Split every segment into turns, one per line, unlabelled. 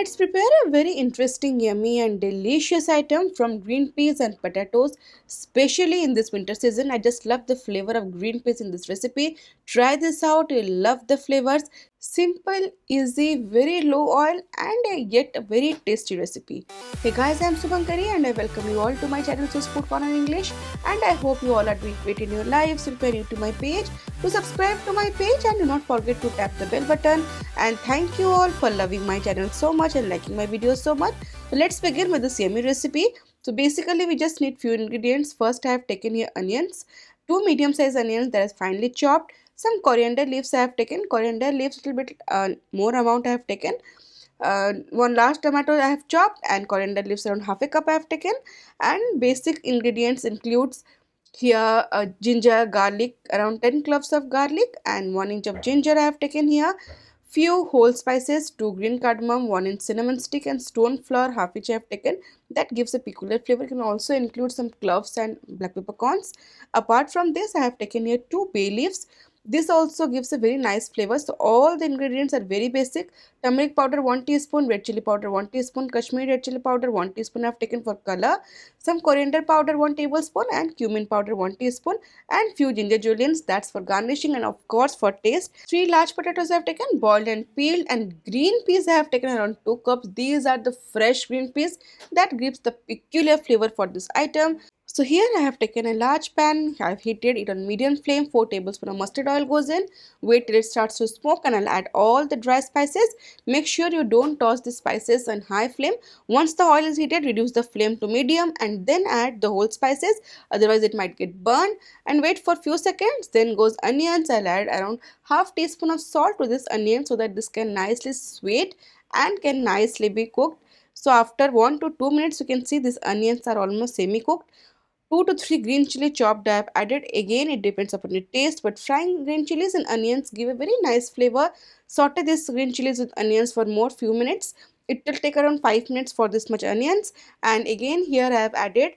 Let's prepare a very interesting, yummy and delicious item from green peas and potatoes, especially in this winter season. I just love the flavor of green peas in this recipe. Try this out, you'll love the flavors. Simple, easy, very low oil and yet a very tasty recipe. Hey guys, I'm Subankari and I welcome you all to my channel Choose Food Corner English, and I hope you all are doing great in your lives. If you are new to my page, to subscribe to my page and do not forget to tap the bell button. And thank you all for loving my channel so much and liking my videos so much. So let's begin with this yummy recipe. So basically we just need few ingredients. First I have taken here onions, two medium sized onions that is finely chopped, some coriander leaves I have taken, coriander leaves little bit more amount I have taken, one large tomato I have chopped, and coriander leaves around half a cup I have taken. And basic ingredients includes here ginger, garlic, around 10 cloves of garlic and 1 inch of ginger I have taken here. Few whole spices, 2 green cardamom, 1 inch cinnamon stick and stone flour half inch I have taken. That gives a peculiar flavor. You can also include some cloves and black peppercorns. Apart from this, I have taken here 2 bay leaves. This also gives a very nice flavor. So all the ingredients are very basic. Turmeric powder 1 teaspoon, red chilli powder 1 teaspoon, Kashmiri red chilli powder 1 teaspoon I have taken for color, some coriander powder 1 tablespoon and cumin powder 1 teaspoon, and few ginger juliennes, that's for garnishing, and of course for taste. 3 large potatoes I have taken, boiled and peeled, and green peas I have taken around 2 cups. These are the fresh green peas that gives the peculiar flavor for this item. So here I have taken a large pan, I have heated it on medium flame, 4 tablespoons of mustard oil goes in, wait till it starts to smoke and I'll add all the dry spices. Make sure you don't toss the spices on high flame. Once the oil is heated, reduce the flame to medium and then add the whole spices, otherwise it might get burned, and wait for few seconds. Then goes onions. I'll add around half teaspoon of salt to this onion so that this can nicely sweat and can nicely be cooked. So after 1 to 2 minutes you can see these onions are almost semi cooked. 2 to 3 green chili chopped I have added. Again it depends upon your taste, but frying green chilies and onions give a very nice flavor. Saute this green chilies with onions for more few minutes. It will take around 5 minutes for this much onions. And again here I have added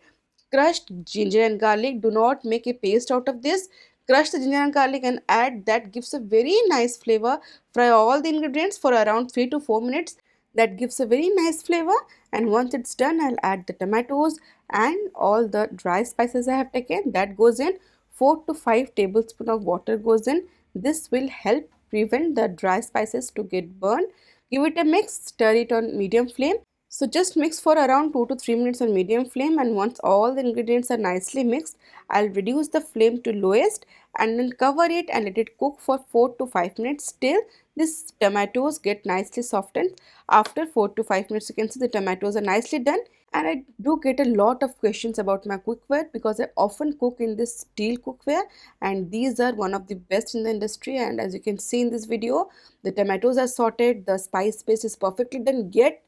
crushed ginger and garlic. Do not make a paste out of this. Crush the ginger and garlic and add, that gives a very nice flavor. Fry all the ingredients for around 3 to 4 minutes. That gives a very nice flavor, and once it's done I'll add the tomatoes and all the dry spices I have taken. That goes in. 4 to 5 tablespoons of water goes in. This will help prevent the dry spices to get burned. Give it a mix, stir it on medium flame. So just mix for around 2 to 3 minutes on medium flame, and once all the ingredients are nicely mixed, I'll reduce the flame to lowest and then cover it and let it cook for 4 to 5 minutes till these tomatoes get nicely softened. After 4 to 5 minutes you can see the tomatoes are nicely done. And I do get a lot of questions about my cookware because I often cook in this steel cookware, and these are one of the best in the industry. And as you can see in this video, the tomatoes are sorted, the spice paste is perfectly done, yet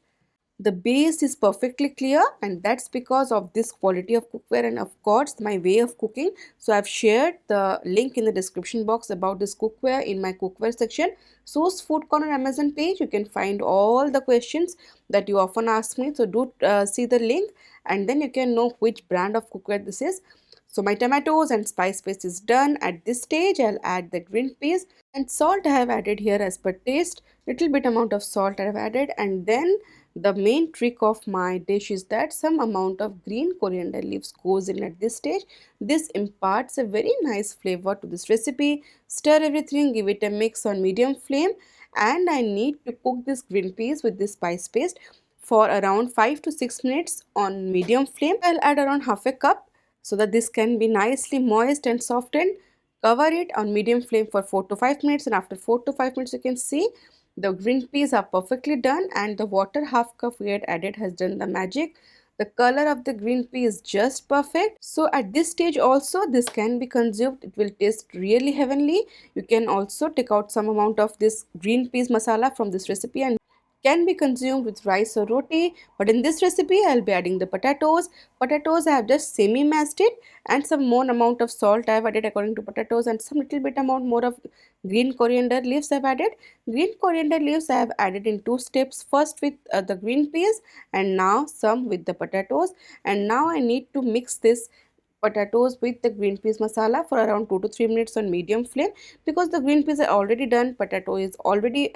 the base is perfectly clear, and that's because of this quality of cookware and of course my way of cooking. So I've shared the link in the description box about this cookware in my cookware section. Source Food Corner Amazon page. You can find all the questions that you often ask me. So do see the link, and then you can know which brand of cookware this is. So my tomatoes and spice paste is done. At this stage I'll add the green peas, and salt I have added here as per taste. Little bit amount of salt I have added, and then the main trick of my dish is that some amount of green coriander leaves goes in at this stage. This imparts a very nice flavor to this recipe. Stir everything, give it a mix on medium flame, and I need to cook this green peas with this spice paste for around 5 to 6 minutes on medium flame. I'll add around half a cup so that this can be nicely moist and softened. Cover it on medium flame for 4 to 5 minutes, and after 4 to 5 minutes you can see the green peas are perfectly done, and the water half cup we had added has done the magic. The color of the green pea is just perfect. So at this stage also this can be consumed. It will taste really heavenly. You can also take out some amount of this green peas masala from this recipe and can be consumed with rice or roti. But in this recipe I'll be adding the potatoes. I have just semi mashed it, and some more amount of salt I have added according to potatoes, and some little bit amount more of green coriander leaves I have added. Green coriander leaves I have added in 2 steps, first with the green peas and now some with the potatoes. And now I need to mix this potatoes with the green peas masala for around 2 to 3 minutes on medium flame, because the green peas are already done, potato is already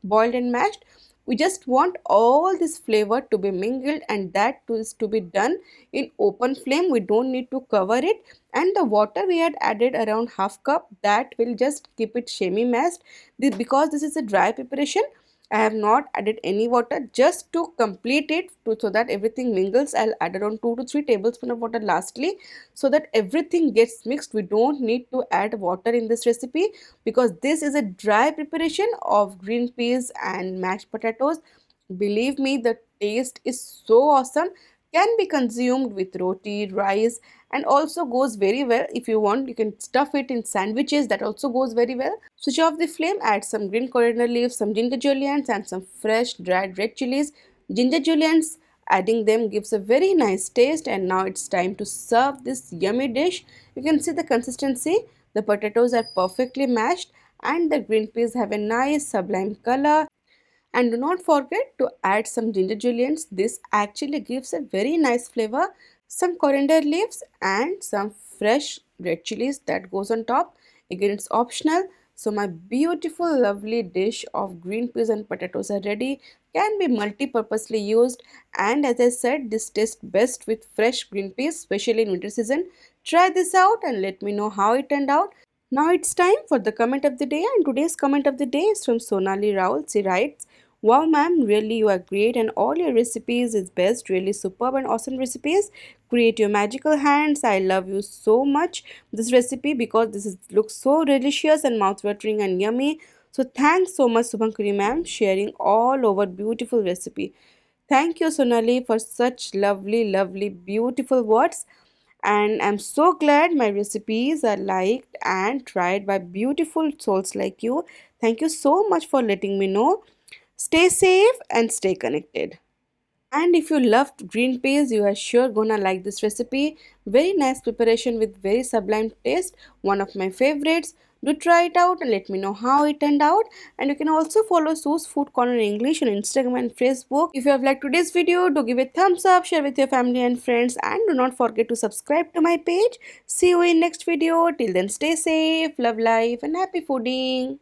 boiled and mashed. We just want all this flavor to be mingled, and that too is to be done in open flame. We don't need to cover it, and the water we had added around half cup, that will just keep it semi mashed. Because this is a dry preparation, I have not added any water just to complete it so that everything mingles. I'll add around 2 to 3 tablespoons of water lastly, so that everything gets mixed. We don't need to add water in this recipe because this is a dry preparation of green peas and mashed potatoes. Believe me, the taste is so awesome. Can be consumed with roti, rice, and also goes very well. If you want, you can stuff it in sandwiches, that also goes very well. Switch off the flame, add some green coriander leaves, some ginger julienne, and some fresh dried red chilies. Ginger juliennes, adding them gives a very nice taste. And now it's time to serve this yummy dish. You can see the consistency. The potatoes are perfectly mashed and the green peas have a nice sublime color. And do not forget to add some ginger julienne. This actually gives a very nice flavor. Some coriander leaves and some fresh red chilies that goes on top. Again, it's optional. So my beautiful lovely dish of green peas and potatoes are ready. Can be multi-purposely used, and as I said, this tastes best with fresh green peas, especially in winter season. Try this out and let me know how it turned out. Now it's time for the comment of the day, and today's comment of the day is from Sonali Raul. She writes, "Wow, ma'am, really you are great, and all your recipes is best. Really superb and awesome recipes. Create your magical hands. I love you so much this recipe because looks so delicious and mouth-watering and yummy. So thanks so much, Subhankari ma'am, sharing all over beautiful recipe. Thank you, Sonali, for such lovely, lovely, beautiful words. And I'm so glad my recipes are liked and tried by beautiful souls like you. Thank you so much for letting me know. Stay safe and stay connected. And if you loved green peas, you are sure gonna like this recipe. Very nice preparation with very sublime taste. One of my favorites. Do try it out and let me know how it turned out. And you can also follow Sue's Food Corner in English on Instagram and Facebook. If you have liked today's video, do give a thumbs up, share with your family and friends, and do not forget to subscribe to my page. See you in next video. Till then, stay safe, love life, and happy fooding.